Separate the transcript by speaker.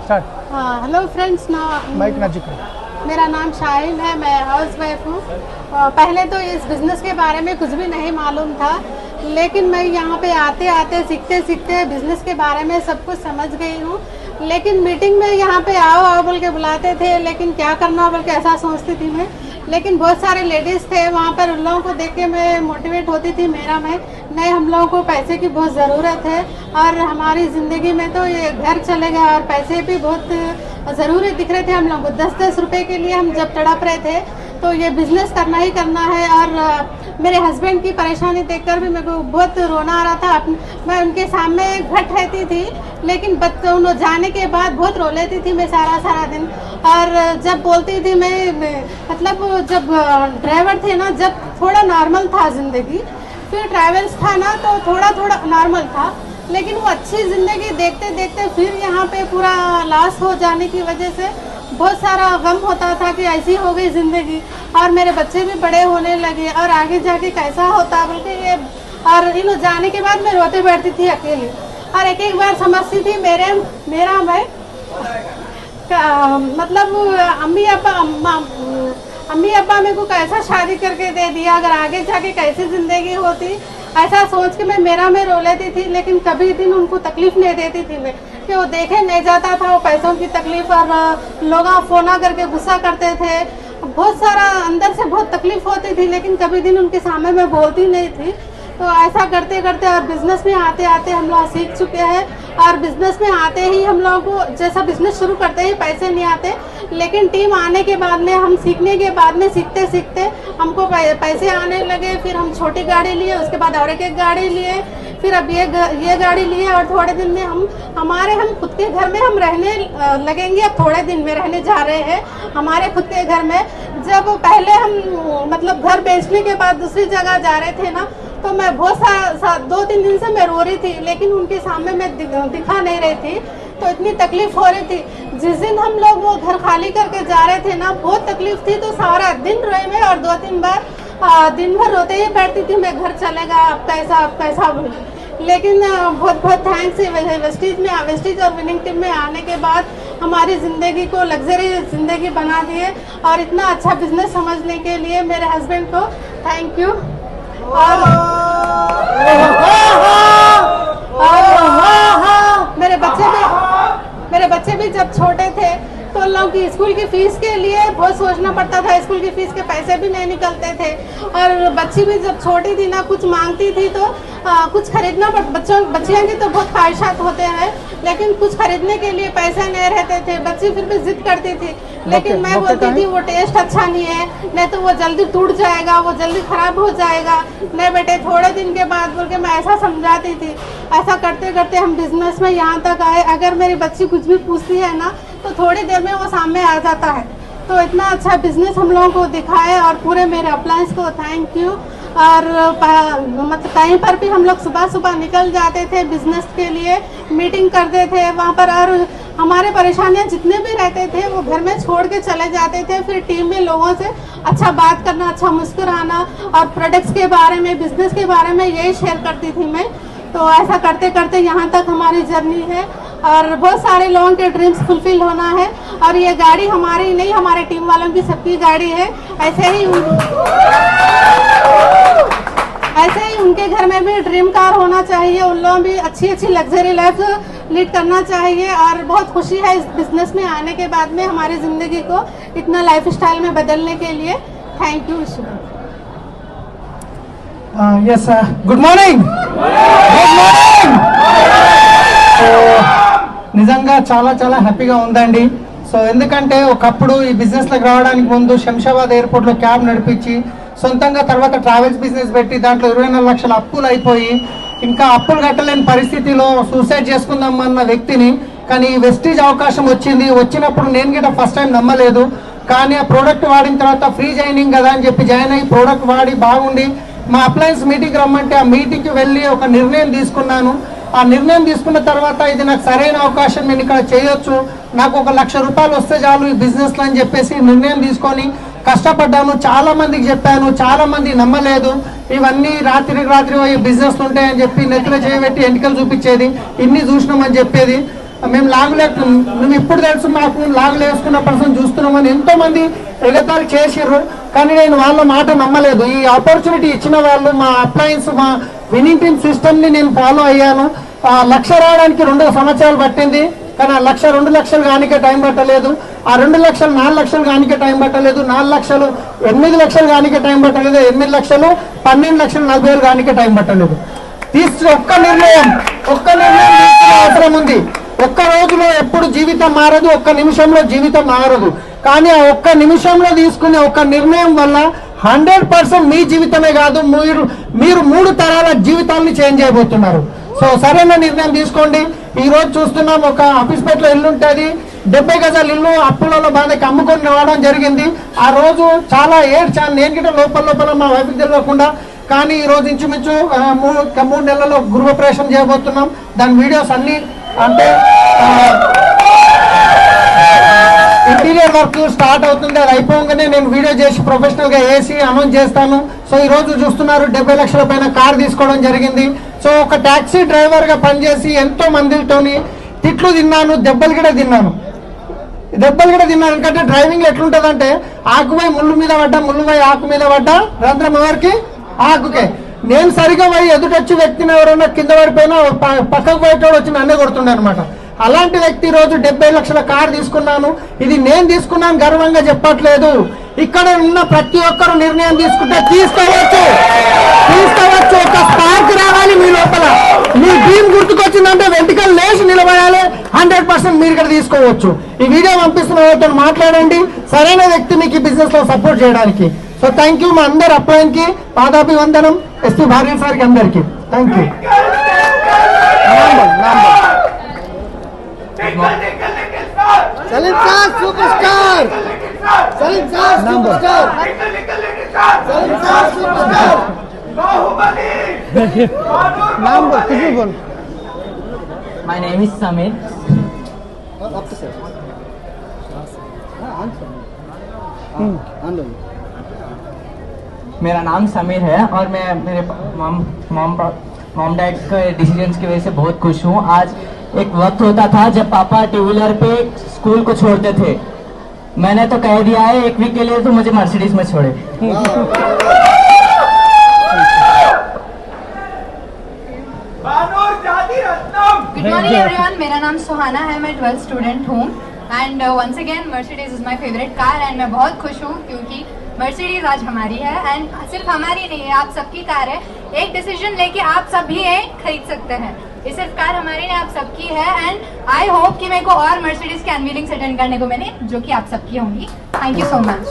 Speaker 1: Hello friends,
Speaker 2: mic नजीक।
Speaker 1: मेरा नाम शाहिन है, मैं हाउस वाइफ हूँ। पहले तो इस बिज़नेस के बारे में कुछ भी नहीं मालूम था, लेकिन मैं यहाँ पे आते आते सीखते सीखते बिज़नेस के बारे में सब कुछ समझ गई हूँ। लेकिन मीटिंग में यहाँ पे आओ आओ बोल के बुलाते थे, लेकिन क्या करना बोल के ऐसा सोचती थी मैं। लेकिन बहुत सारे लेडीज़ थे वहाँ पर, उन लोगों को देख के मैं मोटिवेट होती थी। मेरा मैं नहीं, हम लोगों को पैसे की बहुत ज़रूरत है और हमारी ज़िंदगी में तो ये घर चलेगा और पैसे भी बहुत ज़रूरी दिख रहे थे हम लोगों को। 10-10 रुपए के लिए हम जब तड़प रहे थे, तो ये बिज़नेस करना ही करना है। और मेरे हस्बैंड की परेशानी देखकर भी मेरे को बहुत रोना आ रहा था। मैं उनके सामने घट रहती थी, लेकिन उन्होंने जाने के बाद बहुत रो लेती थी मैं सारा दिन। और जब बोलती थी मैं मतलब जब ड्राइवर थे ना, जब थोड़ा नॉर्मल था ज़िंदगी, फिर ट्रैवल्स था ना तो थोड़ा नॉर्मल था, लेकिन वो अच्छी ज़िंदगी देखते देखते फिर यहाँ पे पूरा लॉस हो जाने की वजह से बहुत सारा गम होता था कि ऐसी हो गई ज़िंदगी। और मेरे बच्चे भी बड़े होने लगे और आगे जाके कैसा होता बोल के ये। और इन जाने के बाद मैं रोते बैठती थी अकेली, और एक बार समझती थी मेरा मैं मतलब अम्मी अब्बा मेरे को कैसा शादी करके दे दिया, अगर आगे जाके कैसी ज़िंदगी होती, ऐसा सोच के मैं रो लेती थी। लेकिन कभी दिन उनको तकलीफ़ नहीं देती थी मैं, कि वो देखे नहीं जाता था वो पैसों की तकलीफ़। और लोग फ़ोन करके गुस्सा करते थे, बहुत सारा अंदर से बहुत तकलीफ़ होती थी, लेकिन कभी दिन उनके सामने मैं बोलती नहीं थी। तो ऐसा करते करते और बिज़नेस में आते आते हम लोग सीख चुके हैं। और बिज़नेस में आते ही हम लोगों को, जैसा बिज़नेस शुरू करते ही पैसे नहीं आते, लेकिन टीम आने के बाद में, हम सीखने के बाद में, सीखते सीखते हमको पैसे आने लगे। फिर हम छोटी गाड़ी लिए, उसके बाद और एक गाड़ी लिए, फिर अब ये गाड़ी लिए। और थोड़े दिन में हम खुद के घर में हम रहने लगेंगे। अब थोड़े दिन में रहने जा रहे हैं हमारे खुद के घर में। जब पहले हम मतलब घर बेचने के बाद दूसरी जगह जा रहे थे ना, तो मैं बहुत 2-3 दिन से मैं रो रही थी, लेकिन उनके सामने मैं दिखा नहीं रही थी, तो इतनी तकलीफ हो रही थी। जिस दिन हम लोग वो घर खाली करके जा रहे थे ना, बहुत तकलीफ थी, तो सारा दिन रोई मैं। और 2-3 बार दिन भर रोते ही बैठती थी मैं, घर चलेगा अब कैसा बोली। लेकिन बहुत थैंक्स वेस्टीज और विनिंग टीम में आने के बाद हमारी ज़िंदगी को लग्जरी ज़िंदगी बना दिए। और इतना अच्छा बिजनेस समझने के लिए मेरे हस्बैंड को थैंक यू। और मेरे बच्चे भी जब छोटे थे तो उन लोगों की स्कूल की फीस के लिए बहुत सोचना पड़ता था, स्कूल की फीस के पैसे भी नहीं निकलते थे। और बच्ची भी जब छोटी थी ना, कुछ मांगती थी तो कुछ खरीदना बच्चियों की तो बहुत ख्वाहिशात होते हैं, लेकिन कुछ खरीदने के लिए पैसे नहीं रहते थे। बच्ची फिर भी जिद करती थी, लेकिन मैं बोलती थी वो टेस्ट अच्छा नहीं है, नहीं तो वो जल्दी टूट जाएगा, वो जल्दी खराब हो जाएगा, नहीं बेटे थोड़े दिन के बाद बोल के मैं ऐसा समझाती थी। ऐसा करते करते हम बिजनेस में यहाँ तक आए। अगर मेरी बच्ची कुछ भी पूछती है ना, तो थोड़ी देर में वो सामने आ जाता है। तो इतना अच्छा बिजनेस हम लोगों को दिखाए, और पूरे मेरे अप्लायंस को थैंक यू। और मतलब कहीं पर भी हम लोग सुबह निकल जाते थे बिजनेस के लिए, मीटिंग करते थे वहाँ पर, और हमारे परेशानियाँ जितने भी रहते थे वो घर में छोड़ के चले जाते थे। फिर टीम में लोगों से अच्छा बात करना, अच्छा मुस्कुराना, और प्रोडक्ट्स के बारे में, बिजनेस के बारे में यही शेयर करती थी मैं। तो ऐसा करते करते यहाँ तक हमारी जर्नी है, और बहुत सारे लोगों के ड्रीम्स फुलफिल होना है। और ये गाड़ी हमारी नहीं, हमारे टीम वालों की सबकी गाड़ी है। ऐसे ही उनके घर में भी ड्रीम कार होना चाहिए, उन लोगों भी अच्छी लग्जरी लाइफ लीड करना चाहिए। और बहुत खुशी है इस बिजनेस में आने के बाद में, हमारी ज़िंदगी को इतना लाइफ स्टाइल में बदलने के लिए। Thank you.
Speaker 2: Yes, good morning నిజంగా చాలా హ్యాపీగా ఉందండి. సో ఎందుకంటే ఒకప్పుడు ఈ బిజినెస్లోకి రావడానికి ముందు శంషాబాద్ ఎయిర్పోర్ట్లో క్యాబ్ నడిపించి సొంతంగా తర్వాత ట్రావెల్స్ బిజినెస్ పెట్టి దాంట్లో 24 లక్షల అప్పులు అయిపోయి ఇంకా అప్పులు కట్టలేని పరిస్థితిలో సూసైడ్ చేసుకుందామన్న వ్యక్తిని, కానీ ఈ వెస్టీజ్ అవకాశం వచ్చినప్పుడు నేను కూడా ఫస్ట్ టైం నమ్మలేదు. కానీ ఆ ప్రోడక్ట్ వాడిన తర్వాత ఫ్రీ జాయినింగ్ కదా అని చెప్పి జాయిన్ అయ్యి ప్రోడక్ట్ వాడి బాగుండి మా అప్లయన్స్ మీటింగ్ రమ్మంటే ఆ మీటింగ్కి వెళ్ళి ఒక నిర్ణయం తీసుకున్నాను. ఆ నిర్ణయం తీసుకున్న తర్వాత ఇది నాకు సరైన అవకాశం, నేను ఇక్కడ చేయొచ్చు, నాకు 1 లక్ష రూపాయలు వస్తే చాలు ఈ బిజినెస్లో అని చెప్పేసి నిర్ణయం తీసుకొని కష్టపడ్డాను. చాలా మందికి చెప్పాను, చాలా మంది నమ్మలేదు. ఇవన్నీ రాత్రి బిజినెస్ ఉంటాయని చెప్పి నెత్తిలో చేయబెట్టి ఎంటికలు చూపించేది, ఇన్ని చూసినామని చెప్పేది. మేము నువ్వు ఇప్పుడు తెలుసు మాకు లాగులు వేసుకున్న పర్సన్ చూస్తున్నామని ఎంతో మంది ఎగతాళి చేసిర్రు. కానీ నేను వాళ్ళ మాట నమ్మలేదు. ఈ ఆపర్చునిటీ ఇచ్చిన వాళ్ళు మా అప్లయన్స్ మా విన్నింగ్ టీమ్ సిస్టమ్ని నేను ఫాలో అయ్యాను. 1,00,000 రావడానికి 2 సంవత్సరాలు పట్టింది. కానీ ఆ 1,00,000 2 లక్షలు కానికే టైం పట్టలేదు. ఆ 2 లక్షలు 4 లక్షలు కానికే టైం పట్టలేదు. 4 లక్షలు 8 లక్షలు కానికే టైం పట్టలేదు. 8 లక్షలు 12 లక్షలు 40,000 కానికే టైం పట్టలేదు. ఒక్క నిర్ణయం అవసరం ఉంది. ఒక్క రోజులో ఎప్పుడు జీవితం మారదు, ఒక్క నిమిషంలో జీవితం మారదు. కానీ ఆ ఒక్క నిమిషంలో తీసుకునే ఒక్క నిర్ణయం వల్ల 100% మీ జీవితమే కాదు, మీరు 3 తరాల జీవితాన్ని చేంజ్ చేయబోతున్నారు. సో సరైన నిర్ణయం తీసుకోండి. ఈ రోజు చూస్తున్నాం, ఒక ఆఫీస్పేటలో ఇల్లు ఉంటుంది, 70 గజాల ఇల్లు అప్పులలో బాధకి అమ్ముకొని రావడం జరిగింది. ఆ రోజు చాలా ఏడ్చాను నేను గిట్ట లోపల మా వైఫ్కి తెలియకుండా. కానీ ఈ రోజు ఇంచుమించు 3 నెలల్లో గృహప్రవేశం చేయబోతున్నాం. దాని వీడియోస్ అన్ని అంటే ఇంటీరియర్ వర్క్ స్టార్ట్ అవుతుంది. అది అయిపోగానే నేను వీడియో చేసి ప్రొఫెషనల్ గా వేసి అనౌన్స్ చేస్తాను. సో ఈ రోజు చూస్తున్నారు 70 లక్షల పైన కార్ తీసుకోవడం జరిగింది. సో ఒక టాక్సీ డ్రైవర్ గా పనిచేసి ఎంతో మందితోని తిట్లు తిన్నాను, దెబ్బలు కూడా తిన్నాను. ఎందుకంటే డ్రైవింగ్ ఎట్లుంటదంటే ఆకుపై ముళ్ళు మీద పడ్డా, ముళ్ళుపై ఆకు మీద పడ్డా, రంధ్రం ఎవరికి ఆకుకే. నేను సరిగా పోయి ఎదుటొచ్చి వ్యక్తిని ఎవరైనా కింద పడిపోయినా పక్కకు పోయేటోడు వచ్చి నన్నే కొడుతుండే అనమాట. అలాంటి వ్యక్తి రోజు 70 లక్షల కారు తీసుకున్నాను. ఇది నేను తీసుకున్నాను గర్వంగా చెప్పట్లేదు. ఇక్కడ ఉన్న ప్రతి ఒక్కరు నిర్ణయం తీసుకుంటే తీసుకోవచ్చు. ఒక స్పార్క్ రావాలి మీ లోపల. మీ డ్రీమ్ గుర్తుకొచ్చిందంటే వెంటికల్ లేచి నిలబడాలి. 100% మీరు ఇక్కడ తీసుకోవచ్చు. ఈ వీడియో పంపిస్తున్న వాళ్ళతో మాట్లాడండి. సరైన వ్యక్తి మీకు ఈ బిజినెస్ లో సపోర్ట్ చేయడానికి. So thank you. మా అందరు అప్లైన్కి పాదాభివందనం. ఎస్పీ భార్గవ్ సార్కి అందరికి thank you.
Speaker 3: Salim sir superstar, Salim sir superstar, Salim sir superstar, नाम बोल, कुछ भी बोल.
Speaker 4: My name is Samir.
Speaker 3: आपके सर.
Speaker 4: मेरा नाम समीर है और मैं मेरे मॉम डैड के डिसीजंस की वजह से बहुत खुश हूँ. आज एक वक्त होता था जब पापा टू व्हीलर पे स्कूल को छोड़ते थे. मैंने तो कह दिया है एक वीक के लिए तो मुझे मर्सिडीज में छोड़े.
Speaker 5: गुड मॉर्निंग एवरीवन, मेरा नाम सुहाना है, मैं 12th स्टूडेंट हूँ and once again Mercedes is my favourite car and मैं बहुत खुश हूँ क्योंकि मर्सिडीज आज हमारी है एंड सिर्फ हमारी नहीं है, आप सबकी कार है. एक डिसीजन लेके आप सभी खरीद सकते हैं. ये सिर्फ कार हमारी नहीं, आप सबकी है एंड आई होप कि मेरे को और मर्सिडीज के अनवीलिंग्स अटेंड करने को मिले जो कि आप सबकी होंगी. Thank you so much.